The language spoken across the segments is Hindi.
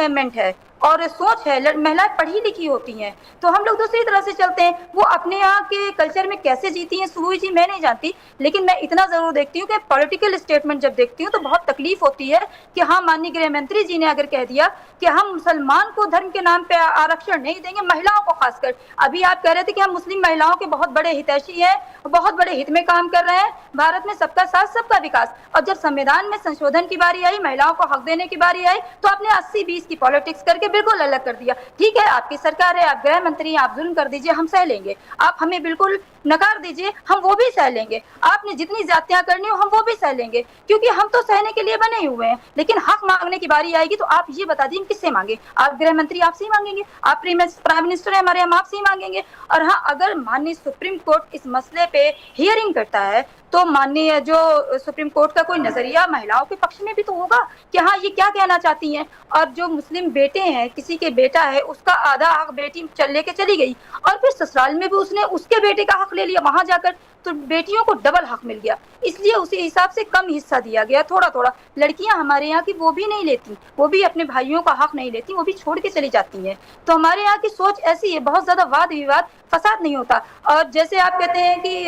डेवलपमेंट है और सोच है, महिलाएं पढ़ी लिखी होती हैं, तो हम लोग दूसरी तरह से चलते हैं। वो अपने यहाँ के कल्चर में कैसे जीती हैं सुबुई जी मैं नहीं जानती, लेकिन मैं इतना जरूर देखती हूँ कि पॉलिटिकल स्टेटमेंट जब देखती हूँ तो बहुत तकलीफ होती है कि हाँ, माननीय गृह मंत्री जी ने अगर कह दिया कि हम मुसलमान को धर्म के नाम पे आरक्षण नहीं देंगे, महिलाओं को खासकर। अभी आप कह रहे थे कि हम मुस्लिम महिलाओं के बहुत बड़े हितैषी हैं, बहुत बड़े हित में काम कर रहे हैं, भारत में सबका साथ सबका विकास, और जब संविधान में संशोधन की बारी आई, महिलाओं को हक देने की बारी आई, तो आपने 80-20 की पॉलिटिक्स करके बिल्कुल अलग कर दिया। ठीक है, आपकी सरकार है, आप गृह मंत्री हैं, आप जुल्म कर दीजिए, हम सह लेंगे। आप हमें बिल्कुल नकार दीजिए, हम वो भी सह लेंगे। आपने जितनी जातियां करनी हो हम वो भी सह लेंगे, क्योंकि हम तो सहने के लिए बने हुए हैं। लेकिन हक मांगने की बारी आएगी तो आप ये बता दीजिए किससे मांगे। आप गृह मंत्री आपसे ही मांगेंगे, आप प्राइम मिनिस्टर है हमारे, हम आपसे ही मांगेंगे। और हाँ, अगर माननीय सुप्रीम कोर्ट इस मसले पे हियरिंग करता है तो माननीय जो सुप्रीम कोर्ट का कोई नजरिया महिलाओं के पक्ष में भी तो होगा कि हाँ, ये क्या कहना चाहती हैं। और जो मुस्लिम बेटे हैं, किसी के बेटा है, उसका आधा हक बेटी लेके चली गई और फिर ससुराल में भी उसने उसके बेटे का हक ले लिया, वहां जाकर तो बेटियों को डबल हक मिल गया, इसलिए उसी हिसाब से कम हिस्सा दिया गया, थोड़ा थोड़ा। लड़कियां हमारे यहाँ की वो भी नहीं लेती, वो भी अपने भाइयों का हक नहीं लेती, वो भी छोड़ के चली जाती हैं। तो हमारे यहाँ की सोच ऐसी है, बहुत ज्यादा वाद विवाद फसाद नहीं होता। और जैसे आप कहते हैं कि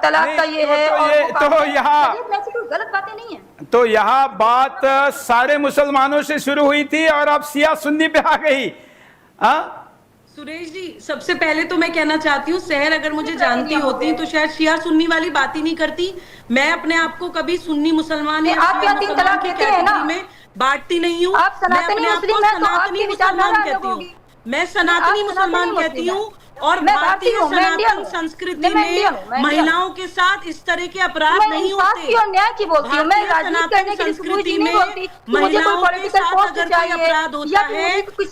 तलाक का ये है, तो यहाँ ऐसी कोई गलत बातें नहीं है। तो यहाँ बात सारे मुसलमानों से शुरू हुई थी और अब शिया सुन्नी पे आ गई। सुरेश जी, सबसे पहले तो मैं कहना चाहती हूँ, शहर अगर मुझे जानती होती तो शायद शिया सुन्नी वाली बात ही नहीं करती। मैं अपने आप को कभी सुन्नी मुसलमान या शिया मुसलमान की कैटेगरी में बांटती नहीं हूँ। मैं अपने आप को सनातनी मुसलमान कहती हूँ, मैं सनातनी मुसलमान कहती हूँ। और भारतीय सनातन संस्कृति में महिलाओं के साथ इस तरह के अपराध नहीं होते। न्याय की बोलती हूँ मैं, राजनीति करने की संस्कृति में महिलाओं के साथ अगर कोई अपराध होता है तो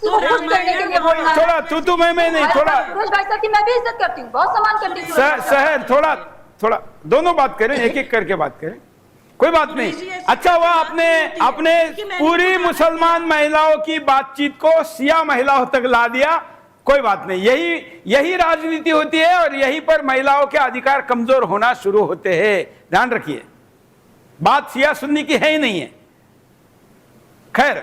थोड़ा तू मैं नहीं, थोड़ा भाई साहब की मैं भी इज्जत करती हूँ, बहुत सम्मान करती हूँ। शहर थोड़ा दोनों बात करें, एक एक करके बात करें, कोई बात नहीं। अच्छा हुआ आपने पूरी मुसलमान महिलाओं की बातचीत को शिया महिलाओं तक ला दिया। कोई बात नहीं, यही राजनीति होती है और यहीं पर महिलाओं के अधिकार कमजोर होना शुरू होते हैं। ध्यान रखिए, बात शिया सुन्नी की है ही नहीं है। खैर,